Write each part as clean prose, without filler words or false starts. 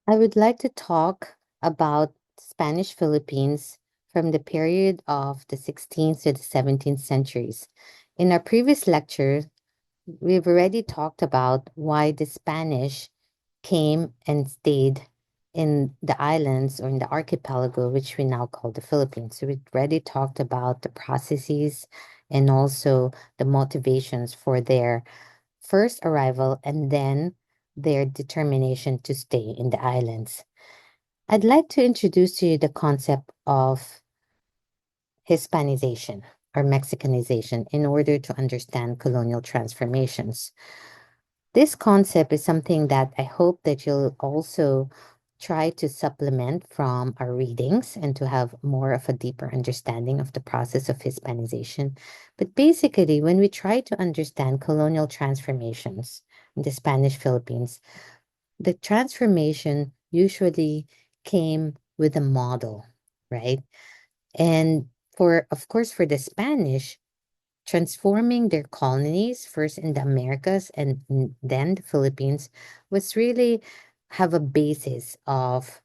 I would like to talk about Spanish Philippines from the period of the 16th to the 17th centuries. In our previous lecture, we've already talked about why the Spanish came and stayed in the islands or in the archipelago, which we now call the Philippines. So we already talked about the processes and also the motivations for their first arrival and then their determination to stay in the islands. I'd like to introduce to you the concept of Hispanization or Mexicanization in order to understand colonial transformations. This concept is something that I hope that you'll also try to supplement from our readings and to have more of a deeper understanding of the process of Hispanization. But basically, when we try to understand colonial transformations in the Spanish Philippines, the transformation usually came with a model, right? And of course, for the Spanish, transforming their colonies first in the Americas and then the Philippines was really have a basis of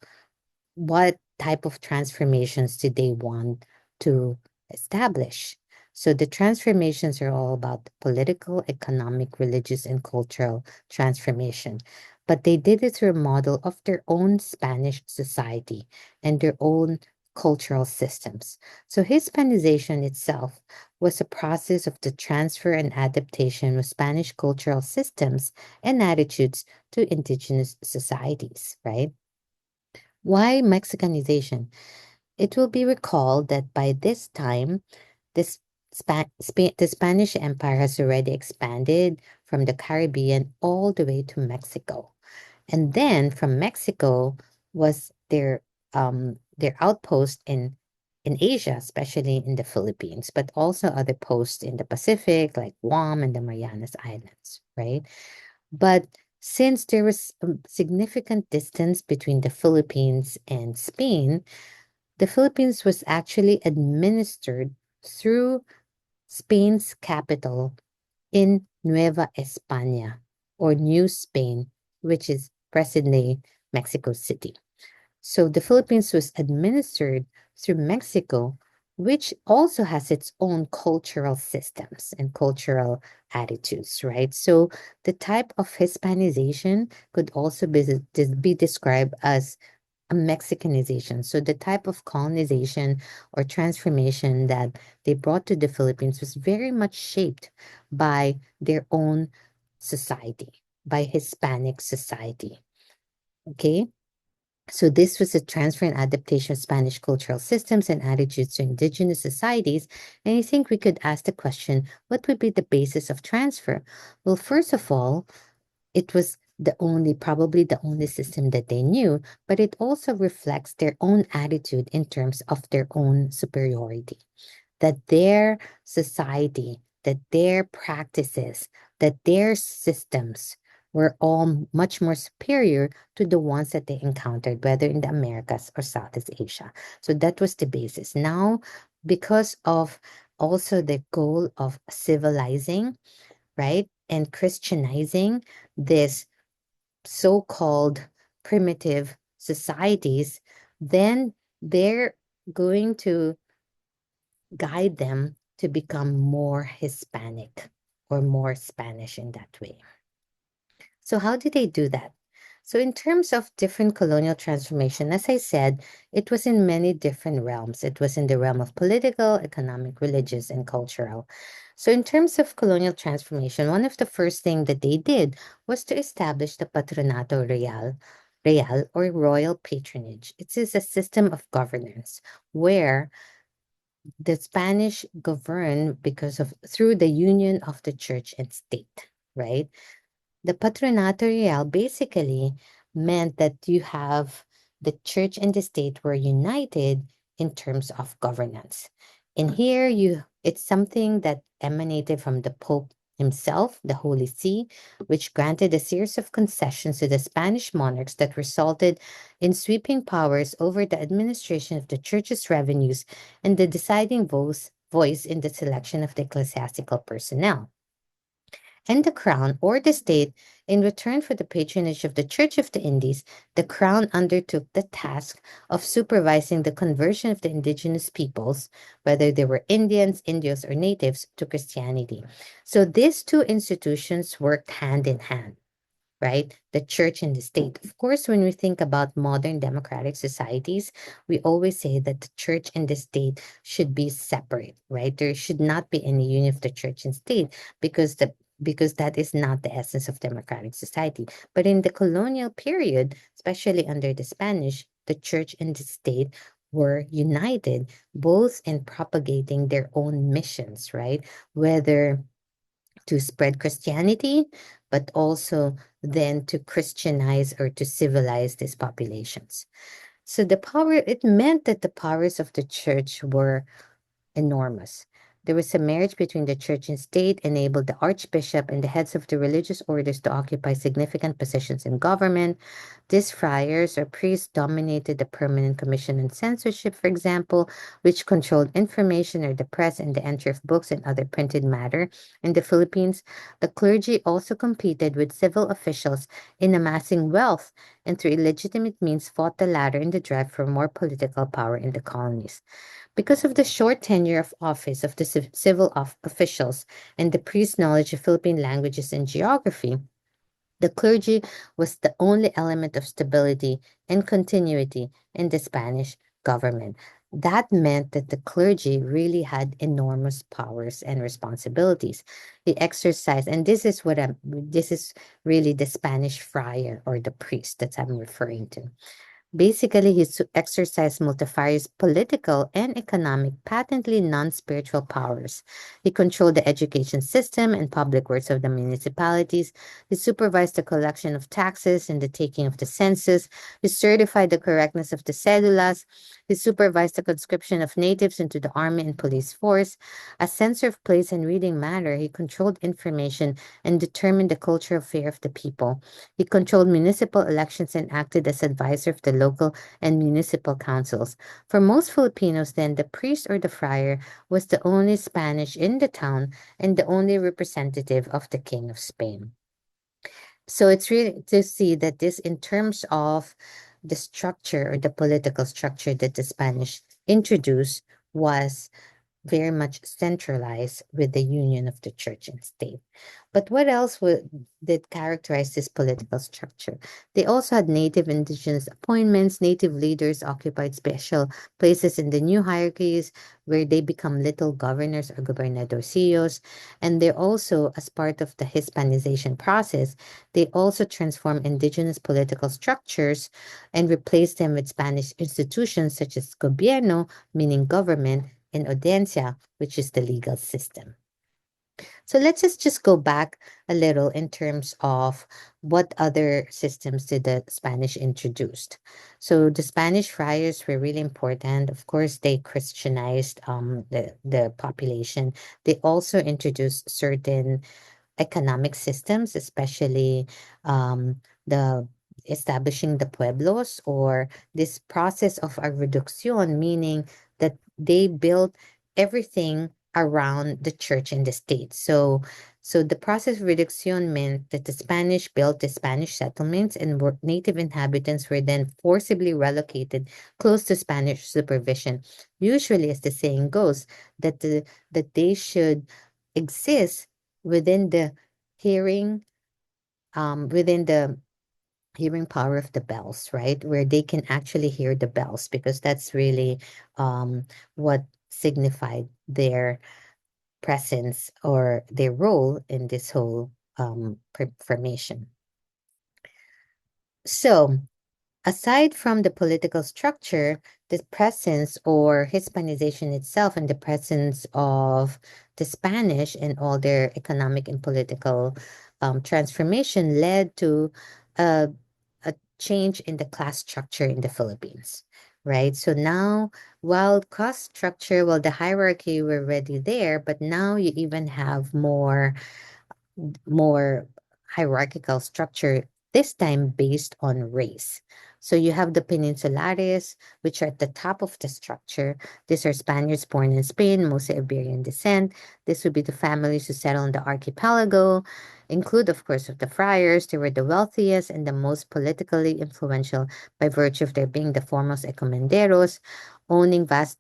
what type of transformations did they want to establish. So the transformations are all about political, economic, religious, and cultural transformation. But they did it through a model of their own Spanish society and their own cultural systems. So Hispanization itself was a process of the transfer and adaptation of Spanish cultural systems and attitudes to indigenous societies, right? Why Mexicanization? It will be recalled that by this time, this the Spanish Empire has already expanded from the Caribbean all the way to Mexico. And then from Mexico was their outpost in Asia, especially in the Philippines, but also other posts in the Pacific, like Guam and the Marianas Islands, right? But since there was a significant distance between the Philippines and Spain, the Philippines was actually administered through Spain's capital in Nueva España or New Spain, which is presently Mexico City. So the Philippines was administered through Mexico, which also has its own cultural systems and cultural attitudes, right? So the type of Hispanization could also be described as a Mexicanization. So the type of colonization or transformation that they brought to the Philippines was very much shaped by their own society, by Hispanic society. Okay. So this was a transfer and adaptation of Spanish cultural systems and attitudes to indigenous societies. And I think we could ask the question, what would be the basis of transfer? Well, first of all, it was probably the only system that they knew, but it also reflects their own attitude in terms of their own superiority, that their society, that their practices, that their systems were all much more superior to the ones that they encountered, whether in the Americas or Southeast Asia. So that was the basis. Now, because of also the goal of civilizing, right, and Christianizing this so-called primitive societies, then they're going to guide them to become more Hispanic or more Spanish in that way. So, how did they do that? So, in terms of different colonial transformation, as I said, it was in many different realms. It was in the realm of political, economic, religious, and cultural. So, in terms of colonial transformation, one of the first things that they did was to establish the Patronato Real or royal patronage. It is a system of governance where the Spanish govern because of through the union of the church and state, right? The Patronato Real basically meant that you have the church and the state were united in terms of governance. And here it's something that emanated from the Pope himself, the Holy See, which granted a series of concessions to the Spanish monarchs that resulted in sweeping powers over the administration of the church's revenues and the deciding voice in the selection of the ecclesiastical personnel. and the crown or the state, in return for the patronage of the Church of the Indies, the crown undertook the task of supervising the conversion of the indigenous peoples, whether they were Indians, Indios, or natives, to Christianity. So these two institutions worked hand in hand, right? The church and the state. Of course, when we think about modern democratic societies, we always say that the church and the state should be separate, right? There should not be any union of the church and state because that is not the essence of democratic society. But in the colonial period, especially under the Spanish, the church and the state were united both in propagating their own missions, right? Whether to spread Christianity, but also then to Christianize or to civilize these populations. So it meant that the powers of the church were enormous. There was a marriage between the church and state, enabled the archbishop and the heads of the religious orders to occupy significant positions in government. These friars or priests dominated the permanent commission and censorship, for example, which controlled information or the press and the entry of books and other printed matter. In the Philippines, the clergy also competed with civil officials in amassing wealth and through illegitimate means fought the latter in the drive for more political power in the colonies. Because of the short tenure of office of the civil officials and the priest's knowledge of Philippine languages and geography, the clergy was the only element of stability and continuity in the Spanish government. That meant that the clergy really had enormous powers and responsibilities. They exercised, and this is really the Spanish friar or the priest that I'm referring to. Basically, he exercised multifarious political and economic, patently non spiritual powers. He controlled the education system and public works of the municipalities. He supervised the collection of taxes and the taking of the census. He certified the correctness of the cedulas. He supervised the conscription of natives into the army and police force. As censor of plays and reading matter, he controlled information and determined the cultural fare of the people. He controlled municipal elections and acted as advisor of the local and municipal councils. For most Filipinos, then, the priest or the friar was the only Spanish in the town and the only representative of the King of Spain. So it's really to see that this, in terms of the structure or the political structure that the Spanish introduced, was very much centralized with the union of the church and state. But what else did characterize this political structure? They also had native indigenous appointments. Native leaders occupied special places in the new hierarchies where they become little governors or gobernadorcillos. And they're also, as part of the Hispanization process, they also transform indigenous political structures and replace them with Spanish institutions such as gobierno, meaning government, and audiencia, which is the legal system. So let's just go back a little in terms of what other systems did the Spanish introduced. So the Spanish friars were really important. Of course, they Christianized the population. They also introduced certain economic systems, especially the establishing the pueblos, or this process of a reducción, meaning that they built everything around the church and the state. So the process of reduction meant that the Spanish built the Spanish settlements and native inhabitants were then forcibly relocated close to Spanish supervision. Usually, as the saying goes, that they should exist within the hearing within the hearing power of the bells, right? Where they can actually hear the bells, because that's really what signified their presence or their role in this whole formation. So, aside from the political structure, the presence or Hispanization itself and the presence of the Spanish and all their economic and political transformation led to a, a change in the class structure in the Philippines, right? So now, while class structure, well, the hierarchy were already there, but now you even have more hierarchical structure this time based on race. So you have the Peninsulares, which are at the top of the structure. These are Spaniards born in Spain, mostly Iberian descent. This would be the families who settled in the archipelago, include, of course, of the friars. They were the wealthiest and the most politically influential by virtue of their being the foremost encomenderos, owning vast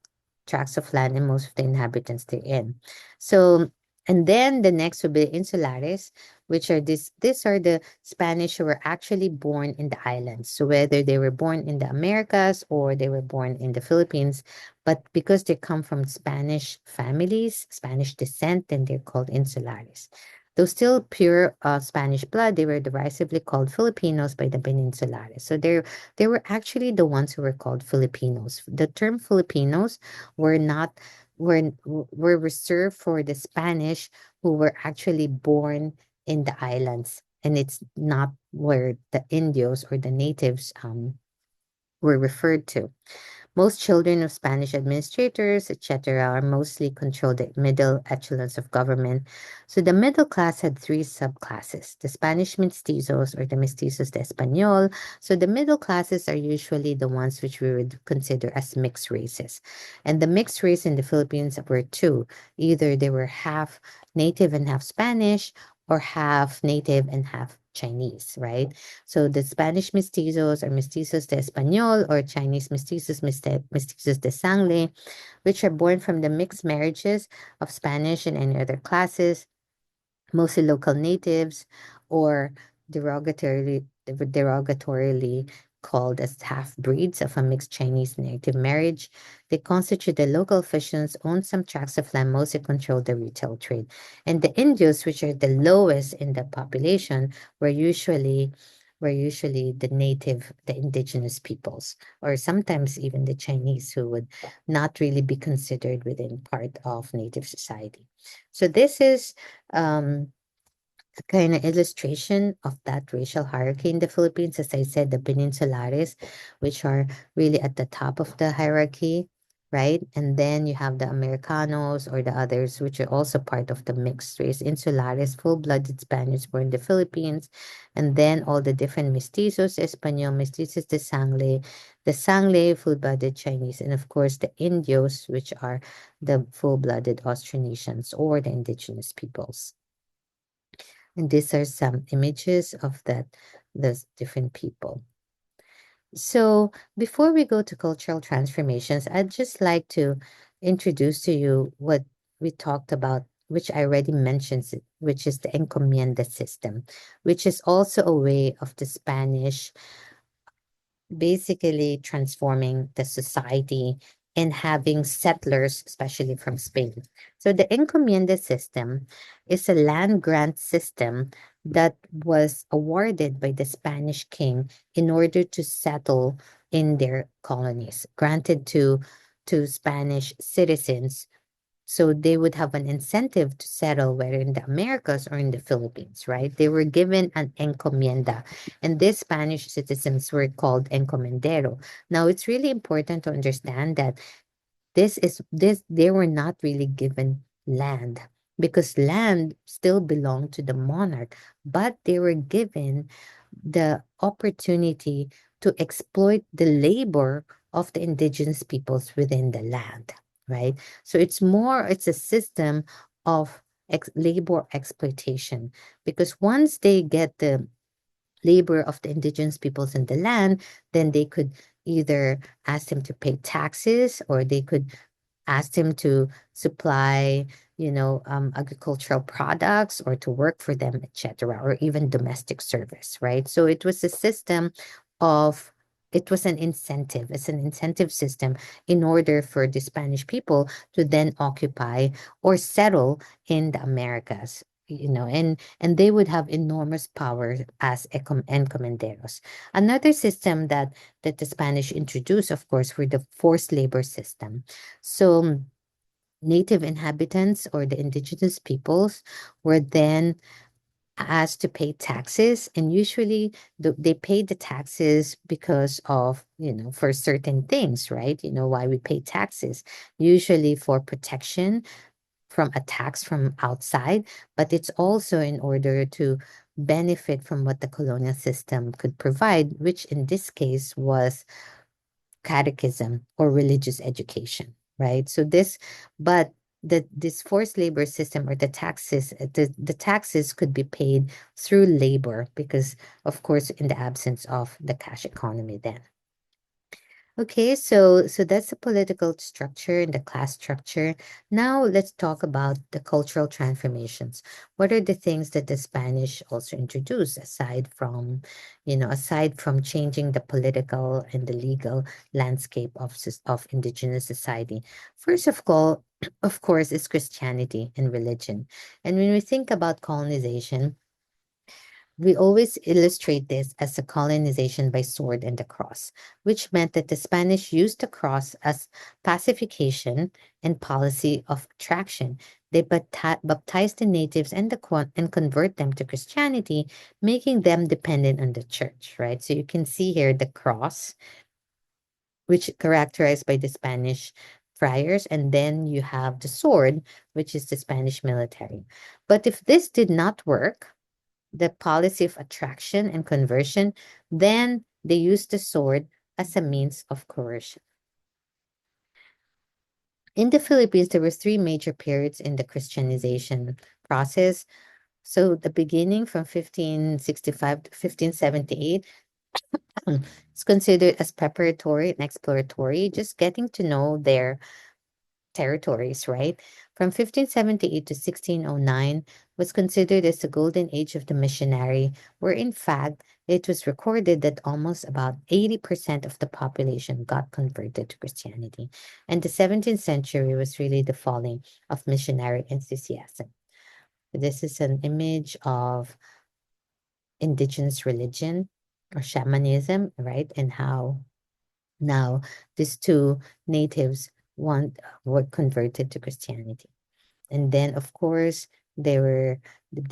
tracts of land and most of the inhabitants therein. So, and then the next would be insulares, which are these are the Spanish who were actually born in the islands. So whether they were born in the Americas or they were born in the Philippines, but because they come from Spanish families, Spanish descent, then they're called insulares. Though still pure Spanish blood, they were derisively called Filipinos by the Peninsulares. So they were actually the ones who were called Filipinos. The term Filipinos were not were reserved for the Spanish who were actually born in the islands, and it's not where the Indios or the natives were referred to. Most children of Spanish administrators, etc., are mostly controlled the middle echelons of government. So the middle class had three subclasses: the Spanish mestizos or the mestizos de Español. So the middle classes are usually the ones which we would consider as mixed races. And the mixed race in the Philippines were two. Either they were half native and half Spanish, or half native and half Chinese, right? So the Spanish mestizos or mestizos de Español or Chinese mestizos, mestizos de Sangre, which are born from the mixed marriages of Spanish and any other classes, mostly local natives, or derogatorily called as half-breeds of a mixed Chinese native marriage. They constitute the local officials, own some tracts of land, mostly control the retail trade. And the Indios, which are the lowest in the population, were usually the indigenous peoples, or sometimes even the Chinese who would not really be considered within part of native society. So this is um, a kind of illustration of that racial hierarchy in the Philippines. As I said, the Peninsulares, which are really at the top of the hierarchy, right? And then you have the Americanos or the others, which are also part of the mixed race. Insulares, full-blooded Spaniards born in the Philippines. And then all the different mestizos, Espanol, mestizos de Sangle, full-blooded Chinese, and of course the Indios, which are the full-blooded Austronesians or the indigenous peoples. And these are some images of those different people. So before we go to cultural transformations, I'd just like to introduce to you what we talked about, which I already mentioned, which is the encomienda system, which is also a way of the Spanish basically transforming the society and having settlers, especially from Spain. So the encomienda system is a land grant system that was awarded by the Spanish king in order to settle in their colonies, granted to Spanish citizens so they would have an incentive to settle whether in the Americas or in the Philippines, right? They were given an encomienda, and these Spanish citizens were called encomendero. Now, it's really important to understand that this they were not really given land because land still belonged to the monarch, but they were given the opportunity to exploit the labor of the indigenous peoples within the land, right? So it's a system of labor exploitation because once they get the labor of the indigenous peoples in the land, then they could either ask them to pay taxes or they could asked him to supply, agricultural products or to work for them, etc., or even domestic service, right? So of, it was an incentive. It's an incentive system in order for the Spanish people to then occupy or settle in the Americas. And they would have enormous power as encomenderos. Another system that the Spanish introduced, of course, were the forced labor system. So native inhabitants or the indigenous peoples were then asked to pay taxes, and usually they paid the taxes because of, for certain things, right? You know why we pay taxes, usually for protection from attacks from outside, but it's also in order to benefit from what the colonial system could provide, which in this case was catechism or religious education, right? So but this forced labor system or the taxes could be paid through labor because, of course, in the absence of the cash economy then. Okay, so that's the political structure and the class structure. Now let's talk about the cultural transformations. What are the things that the Spanish also introduced aside from changing the political and the legal landscape of indigenous society? First of all, of course, is Christianity and religion. And when we think about colonization, we always illustrate this as a colonization by sword and the cross, which meant that the Spanish used the cross as pacification and policy of attraction. They baptized the natives and convert them to Christianity, making them dependent on the church, right? So you can see here the cross, which characterized by the Spanish friars, and then you have the sword, which is the Spanish military. But if this did not work, the policy of attraction and conversion, then they used the sword as a means of coercion. In the Philippines, there were three major periods in the Christianization process. So the beginning from 1565 to 1578 is considered as preparatory and exploratory, just getting to know their territories, right? From 1578 to 1609 was considered as the golden age of the missionary, where in fact it was recorded that almost about 80% of the population got converted to Christianity. And the 17th century was really the falling of missionary enthusiasm. This is an image of indigenous religion or shamanism, right? And how now these two natives were converted to Christianity. And then, of course, they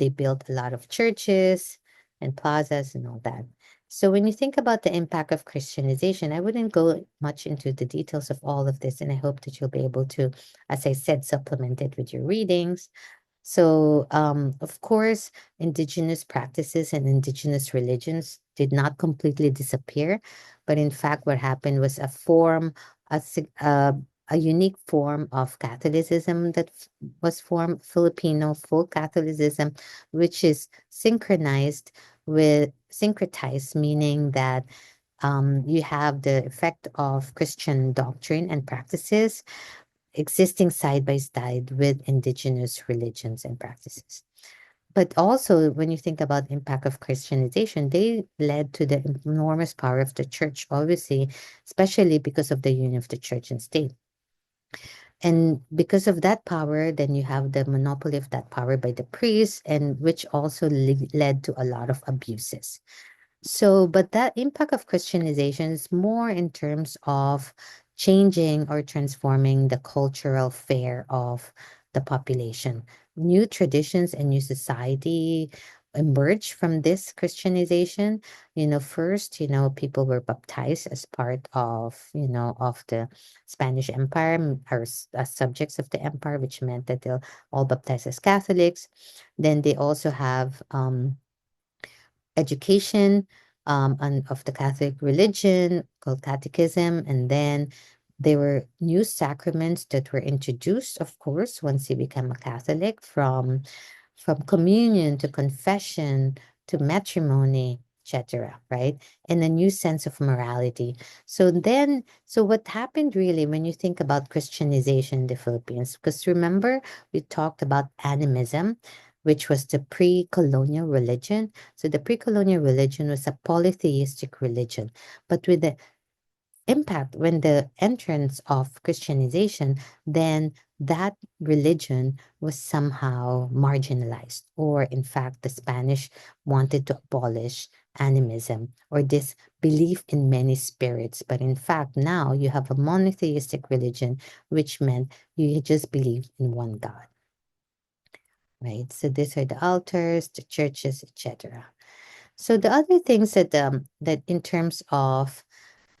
built a lot of churches and plazas and all that. So when you think about the impact of Christianization, I wouldn't go much into the details of all of this, and I hope that you'll be able to, as I said, supplement it with your readings. So, of course, indigenous practices and indigenous religions did not completely disappear, but in fact, what happened was a, sig- a unique form of Catholicism that was formed, Filipino full Catholicism, which is syncretized, meaning that you have the effect of Christian doctrine and practices existing side by side with indigenous religions and practices. But also, when you think about impact of Christianization, they led to the enormous power of the church, obviously, especially because of the union of the church and state. And because of that power, then you have the monopoly of that power by the priests, and which also led to a lot of abuses. So, but that impact of Christianization is more in terms of changing or transforming the cultural fare of the population. New traditions and new society emerged from this Christianization. First, people were baptized as part of the Spanish Empire, as subjects of the empire, which meant that they'll all baptized as Catholics. Then they also have education of the Catholic religion called catechism. And then there were new sacraments that were introduced, of course, once you become a Catholic, from communion to confession to matrimony, etc., right? And a new sense of morality. So what happened really when you think about Christianization in the Philippines? Because remember, we talked about animism, which was the pre-colonial religion. So the pre-colonial religion was a polytheistic religion, but with the impact when the entrance of Christianization, then that religion was somehow marginalized, or in fact, the Spanish wanted to abolish animism or this belief in many spirits. But in fact, now you have a monotheistic religion, which meant you just believe in one God, right? So these are the altars, the churches, etc. So the other things that in terms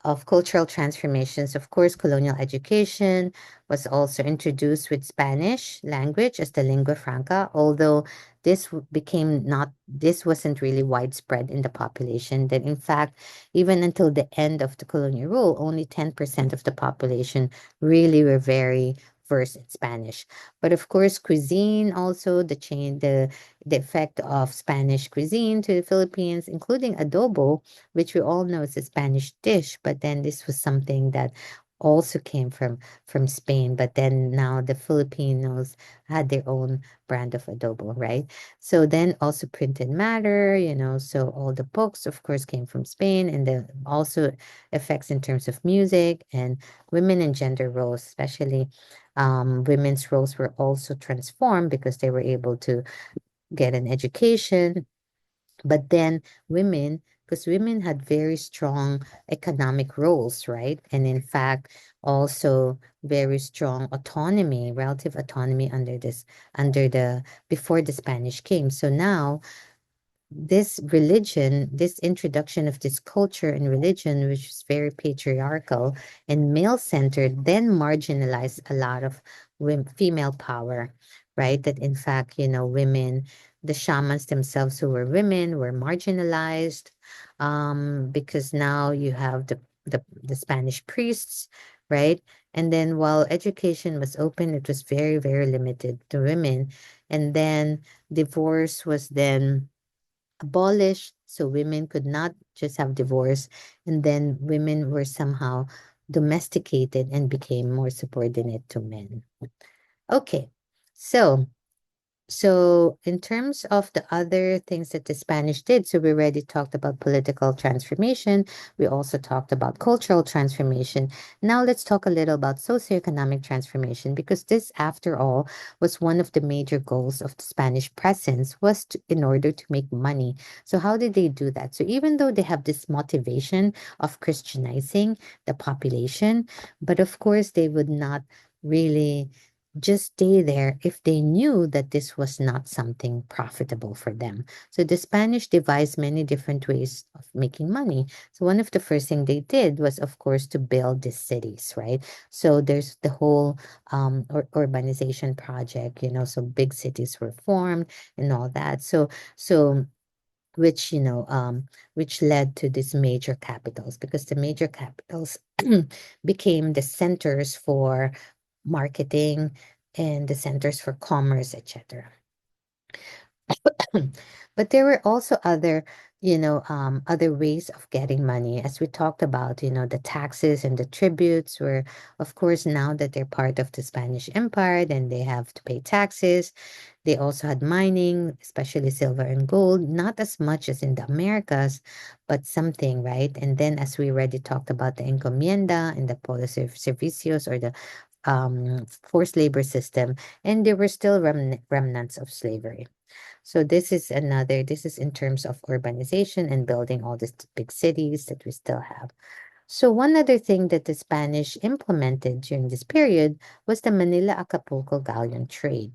of cultural transformations, of course, colonial education was also introduced with Spanish language as the lingua franca, although became not, this wasn't really widespread in the population. That in fact, even until the end of the colonial rule, only 10% of the population really were very versed in Spanish. But of course, cuisine also, the effect of Spanish cuisine to the Philippines, including adobo, which we all know is a Spanish dish, but then this was something that also came from Spain. But then now the Filipinos had their own brand of adobo, right? So then also printed matter, so all the books, of course, came from Spain, and the also effects in terms of music and women and gender roles, especially women's roles were also transformed because they were able to get an education. But then women, because women had very strong economic roles, right? And in fact, also very strong autonomy, relative autonomy under the, before the Spanish came. So now this religion, this introduction of this culture and religion, which is very patriarchal and male centered, then marginalized a lot of female power, right? That in fact, women, the shamans themselves who were women were marginalized, because now you have the Spanish priests, right? And then while education was open, it was very, very limited to women. And then divorce was then abolished, so women could not just have divorce, and then women were somehow domesticated and became more subordinate to men. Okay, so in terms of the other things that the Spanish did, so we already talked about political transformation. We also talked about cultural transformation. Now let's talk a little about socioeconomic transformation, because this, after all, was one of the major goals of the Spanish presence, was in order to make money. So how did they do that? So even though they have this motivation of Christianizing the population, but of course they would not really just stay there if they knew that this was not something profitable for them. So the Spanish devised many different ways of making money. So one of the first thing they did was, of course, to build these cities, right? So there's the whole urbanization project, so big cities were formed and all that. So which which led to these major capitals, because the major capitals became the centers for marketing and the centers for commerce, etc. But there were also other ways of getting money, as we talked about. The taxes and the tributes were, of course, now that they're part of the Spanish Empire, then they have to pay taxes. They also had mining, especially silver and gold, not as much as in the Americas, but something, right? And then, as we already talked about, the encomienda and the policy of servicios, or the forced labor system, and there were still remnants of slavery. So this is in terms of urbanization and building all these big cities that we still have. So one other thing that the Spanish implemented during this period was the Manila Acapulco galleon trade.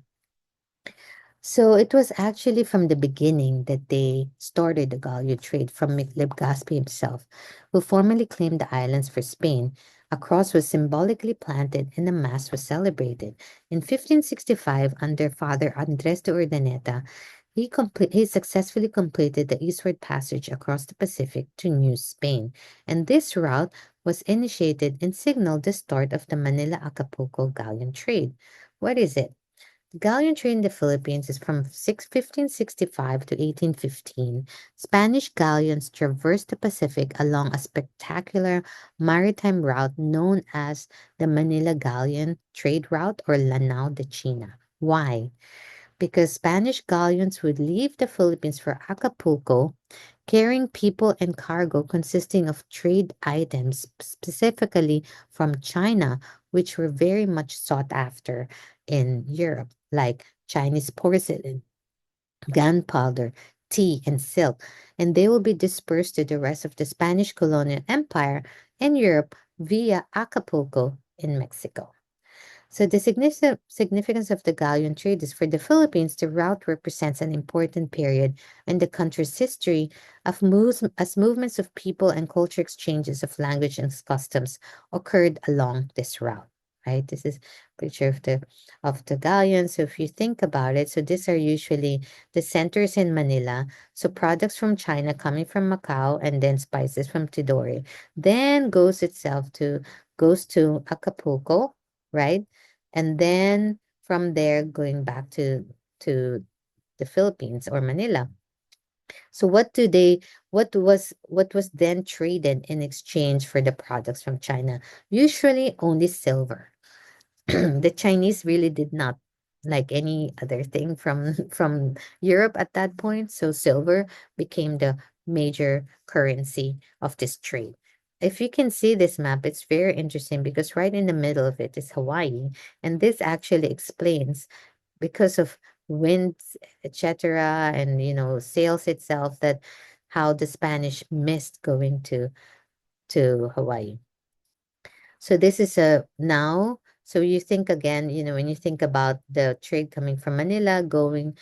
So it was actually from the beginning that they started the galleon trade, from Legazpi himself, who formally claimed the islands for Spain. A cross was symbolically planted and a mass was celebrated. In 1565, under Father Andres de Urdaneta, he successfully completed the eastward passage across the Pacific to New Spain, and this route was initiated and signaled the start of the Manila-Acapulco galleon trade. What is it? The galleon trade in the Philippines is from 1565 to 1815. Spanish galleons traversed the Pacific along a spectacular maritime route known as the Manila Galleon Trade Route, or Lanao de China. Why? Because Spanish galleons would leave the Philippines for Acapulco, carrying people and cargo consisting of trade items, specifically from China, which were very much sought after in Europe, like Chinese porcelain, gunpowder, tea, and silk. And they will be dispersed to the rest of the Spanish colonial empire in Europe via Acapulco in Mexico. So the significance of the galleon trade is for the Philippines, the route represents an important period in the country's history of moves as movements of people and culture exchanges of language and customs occurred along this route. Right? This is a picture of the galleon. So if you think about it, so these are usually the centers in Manila. So products from China coming from Macau and then spices from Tidore. Then goes to Acapulco, right? And then from there going back to the Philippines or Manila. So what was then traded in exchange for the products from China? Usually only silver. The Chinese really did not like any other thing from from Europe at that point. So silver became the major currency of this trade. If you can see this map, it's very interesting because right in the middle of it is Hawaii. And this actually explains because of winds, etc., and sales itself that how the Spanish missed going to Hawaii. So this is a now. So you think again, when you think about the trade coming from Manila, going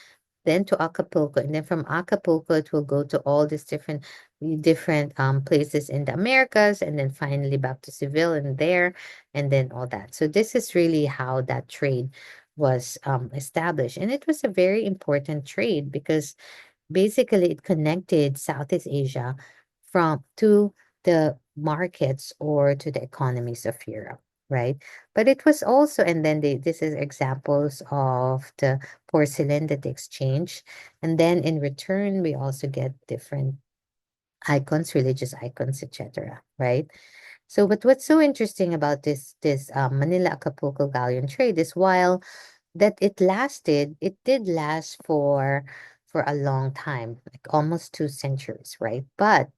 then to Acapulco, and then from Acapulco, it will go to all these different places in the Americas, and then finally back to Seville and there, and then all that. So this is really how that trade was established, and it was a very important trade because basically it connected Southeast Asia from to the markets or to the economies of Europe, right? But it was also, and then this is examples of the porcelain that they exchange. And then in return, we also get different icons, religious icons, etc., right? So, but what's so interesting about this Manila Acapulco galleon trade is while that it did last for a long time, like almost 2 centuries, right? But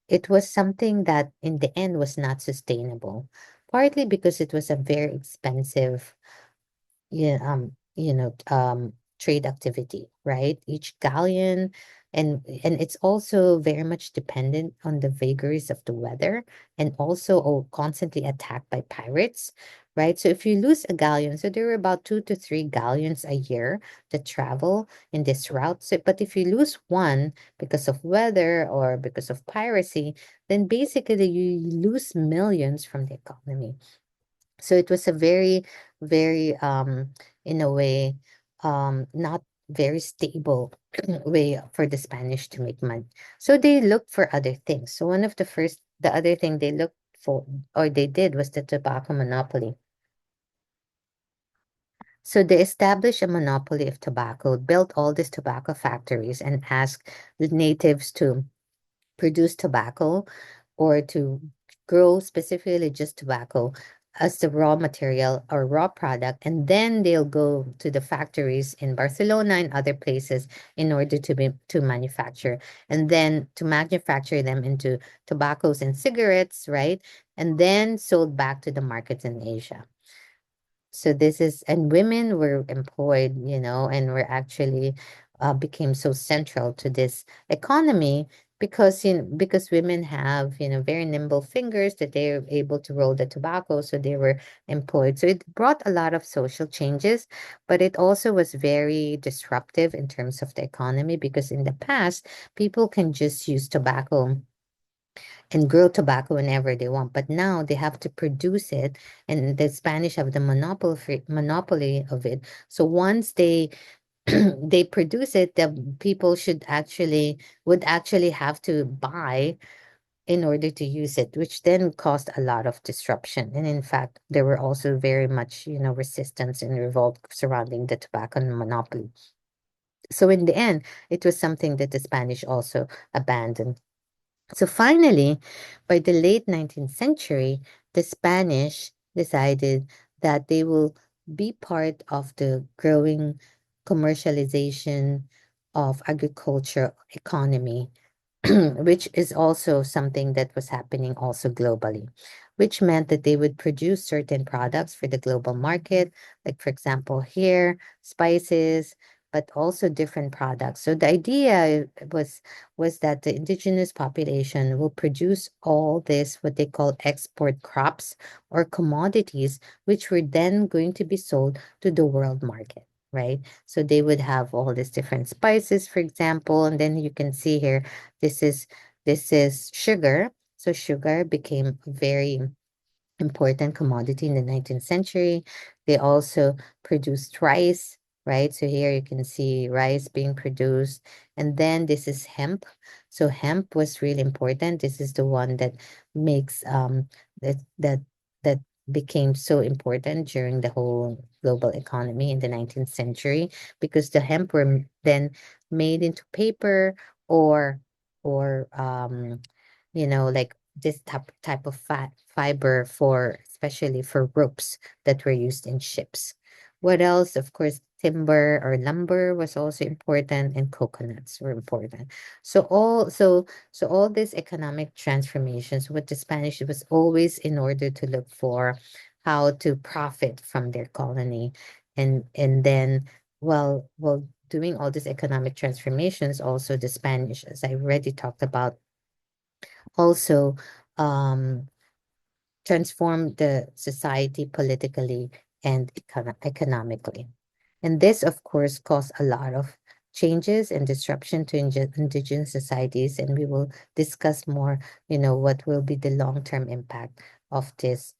it was something that in the end was not sustainable, partly because it was a very expensive, yeah, trade activity, right? Each galleon, and it's also very much dependent on the vagaries of the weather, and also constantly attacked by pirates, right? So if you lose a galleon, so there were about 2 to 3 galleons a year that travel in this route. So, but if you lose one because of weather or because of piracy, then basically you lose millions from the economy. So it was a very, very, in a way, not very stable way for the Spanish to make money. So they looked for other things. So the other thing they looked for, or they did, was the tobacco monopoly. So they established a monopoly of tobacco, built all these tobacco factories, and asked the natives to produce tobacco or to grow specifically just tobacco as the raw material or raw product, and then they'll go to the factories in Barcelona and other places in order to manufacture, and then to manufacture them into tobaccos and cigarettes, right? And then sold back to the markets in Asia. So this is, and women were employed, and were actually became so central to this economy because because women have very nimble fingers that they're able to roll the tobacco, so they were employed. So it brought a lot of social changes, but it also was very disruptive in terms of the economy because in the past people can just use tobacco and grow tobacco whenever they want. But now they have to produce it, and the Spanish have the monopoly of it. So once they they produce it, the people would actually have to buy in order to use it, which then caused a lot of disruption. And in fact, there were also very much, resistance and revolt surrounding the tobacco monopoly. So in the end, it was something that the Spanish also abandoned. So finally, by the late 19th century, the Spanish decided that they will be part of the growing commercialization of agriculture economy, which is also something that was happening also globally, which meant that they would produce certain products for the global market, like for example, here, spices, but also different products. So the idea was that the indigenous population will produce all this, what they call export crops or commodities, which were then going to be sold to the world market. Right. So they would have all these different spices, for example, and then you can see here, this is sugar. So sugar became very important commodity in the 19th century. They also produced rice, right? So here you can see rice being produced. And then this is hemp. So hemp was really important. This is the one that makes that became so important during the whole global economy in the 19th century, because the hemp were then made into paper, or like this type of fiber, for especially for ropes that were used in ships. What else? Of course, timber or lumber was also important, and coconuts were important. So all these economic transformations with the Spanish, it was always in order to look for how to profit from their colony. And then, well, doing all these economic transformations, also the Spanish, as I already talked about, also um, transform the society politically and economically. And this, of course, caused a lot of changes and disruption to indigenous societies. And we will discuss more, what will be the long-term impact of this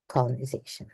colonization.